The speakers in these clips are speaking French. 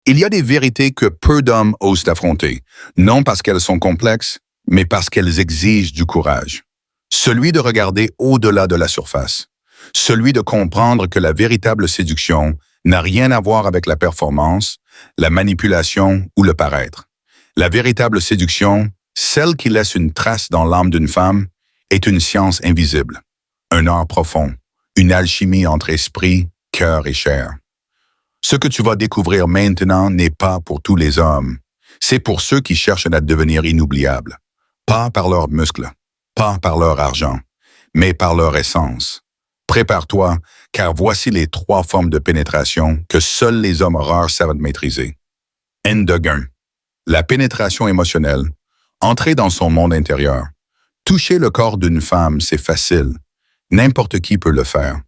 Il y a des vérités que peu d'hommes osent affronter, non parce qu'elles sont complexes, mais parce qu'elles exigent du courage. Celui de regarder au-delà de la surface. Celui de comprendre que la véritable séduction n'a rien à voir avec la performance, la manipulation ou le paraître. La véritable séduction, celle qui laisse une trace dans l'âme d'une femme, est une science invisible, un art profond, une alchimie entre esprit, cœur et chair. Ce que tu vas découvrir maintenant n'est pas pour tous les hommes. C'est pour ceux qui cherchent à devenir inoubliables. Pas par leurs muscles, pas par leur argent, mais par leur essence. Prépare-toi, car voici les 3 formes de pénétration que seuls les hommes rares savent maîtriser. Endogun, la pénétration émotionnelle, entrer dans son monde intérieur. Toucher le corps d'une femme, c'est facile. N'importe qui peut le faire.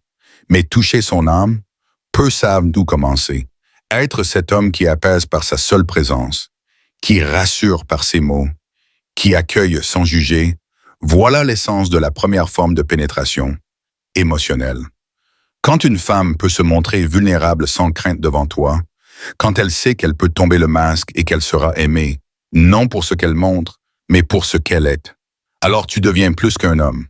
Mais toucher son âme, peu savent d'où commencer. Être cet homme qui apaise par sa seule présence, qui rassure par ses mots, qui accueille sans juger, voilà l'essence de la première forme de pénétration, émotionnelle. Quand une femme peut se montrer vulnérable sans crainte devant toi, quand elle sait qu'elle peut tomber le masque et qu'elle sera aimée, non pour ce qu'elle montre, mais pour ce qu'elle est, alors tu deviens plus qu'un homme.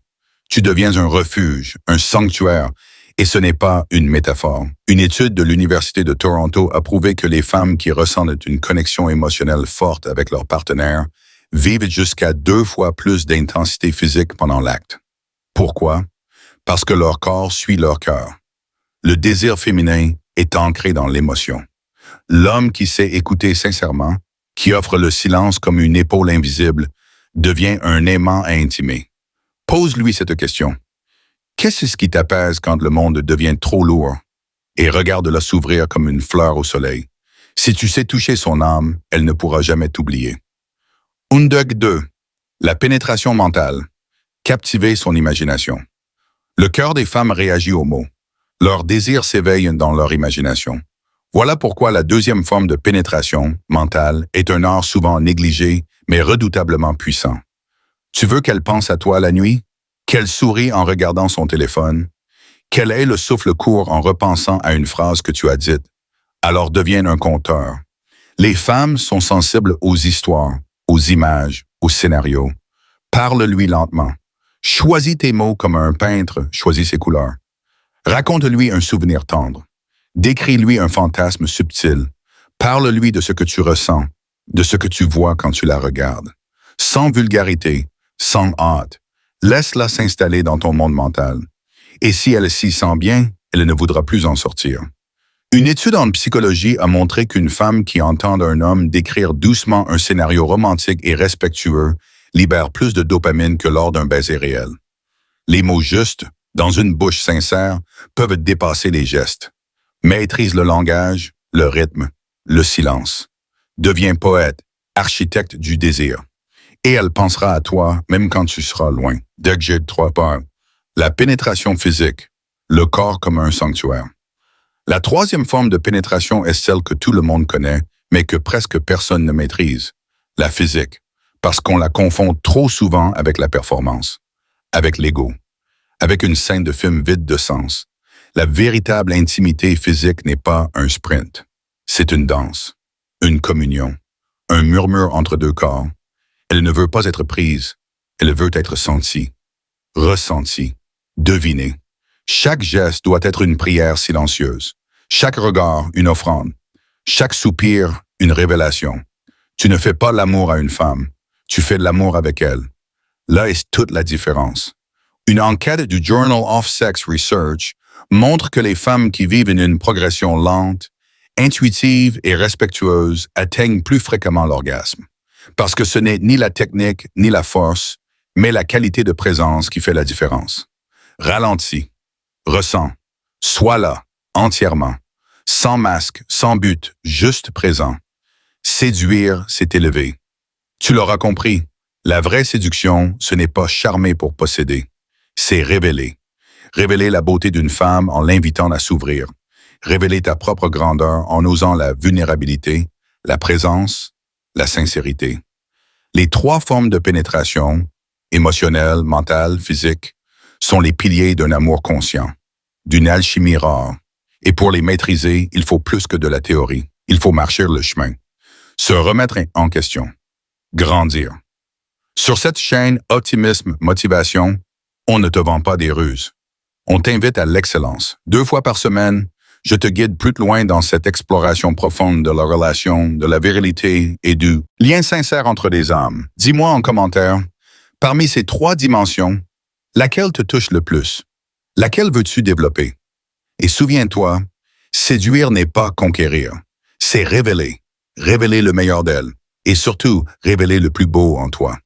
Tu deviens un refuge, un sanctuaire, et ce n'est pas une métaphore. Une étude de l'Université de Toronto a prouvé que les femmes qui ressentent une connexion émotionnelle forte avec leur partenaire vivent jusqu'à 2 fois plus d'intensité physique pendant l'acte. Pourquoi? Parce que leur corps suit leur cœur. Le désir féminin est ancré dans l'émotion. L'homme qui sait écouter sincèrement, qui offre le silence comme une épaule invisible, devient un aimant à intimer. Pose-lui cette question. Qu'est-ce qui t'apaise quand le monde devient trop lourd? Et regarde-la s'ouvrir comme une fleur au soleil. Si tu sais toucher son âme, elle ne pourra jamais t'oublier. Undug 2. La pénétration mentale. Captiver son imagination. Le cœur des femmes réagit aux mots. Leur désir s'éveille dans leur imagination. Voilà pourquoi la 2e forme de pénétration mentale est un art souvent négligé, mais redoutablement puissant. Tu veux qu'elle pense à toi la nuit? Qu'elle sourit en regardant son téléphone? Qu'elle ait le souffle court en repensant à une phrase que tu as dite? Alors devienne un conteur. Les femmes sont sensibles aux histoires, aux images, aux scénarios. Parle-lui lentement. Choisis tes mots comme un peintre choisit ses couleurs. Raconte-lui un souvenir tendre. Décris-lui un fantasme subtil. Parle-lui de ce que tu ressens, de ce que tu vois quand tu la regardes. Sans vulgarité, sans hâte. Laisse-la s'installer dans ton monde mental. Et si elle s'y sent bien, elle ne voudra plus en sortir. Une étude en psychologie a montré qu'une femme qui entend un homme décrire doucement un scénario romantique et respectueux libère plus de dopamine que lors d'un baiser réel. Les mots justes, dans une bouche sincère, peuvent dépasser les gestes. Maîtrise le langage, le rythme, le silence. Deviens poète, architecte du désir. Et elle pensera à toi même quand tu seras loin. Degje 3 parts. La pénétration physique, le corps comme un sanctuaire. La 3e forme de pénétration est celle que tout le monde connaît, mais que presque personne ne maîtrise. La physique, parce qu'on la confond trop souvent avec la performance, avec l'ego, avec une scène de film vide de sens. La véritable intimité physique n'est pas un sprint. C'est une danse, une communion, un murmure entre 2 corps. Elle ne veut pas être prise, elle veut être sentie, ressentie, devinée. Chaque geste doit être une prière silencieuse, chaque regard une offrande, chaque soupir une révélation. Tu ne fais pas l'amour à une femme, tu fais l'amour avec elle. Là est toute la différence. Une enquête du Journal of Sex Research montre que les femmes qui vivent une progression lente, intuitive et respectueuse atteignent plus fréquemment l'orgasme. Parce que ce n'est ni la technique ni la force, mais la qualité de présence qui fait la différence. Ralentis, ressens, sois là, entièrement, sans masque, sans but, juste présent. Séduire, c'est élever. Tu l'auras compris, la vraie séduction, ce n'est pas charmer pour posséder, c'est révéler. Révéler la beauté d'une femme en l'invitant à s'ouvrir. Révéler ta propre grandeur en osant la vulnérabilité, la présence, la sincérité. Les 3 formes de pénétration, émotionnelle, mentale, physique, sont les piliers d'un amour conscient, d'une alchimie rare. Et pour les maîtriser, il faut plus que de la théorie. Il faut marcher le chemin, se remettre en question, grandir. Sur cette chaîne optimisme-motivation, on ne te vend pas des ruses. On t'invite à l'excellence. 2 fois par semaine, je te guide plus loin dans cette exploration profonde de la relation, de la virilité et du lien sincère entre les âmes. Dis-moi en commentaire, parmi ces 3 dimensions, laquelle te touche le plus? Laquelle veux-tu développer? Et souviens-toi, séduire n'est pas conquérir, c'est révéler le meilleur d'elle et surtout révéler le plus beau en toi.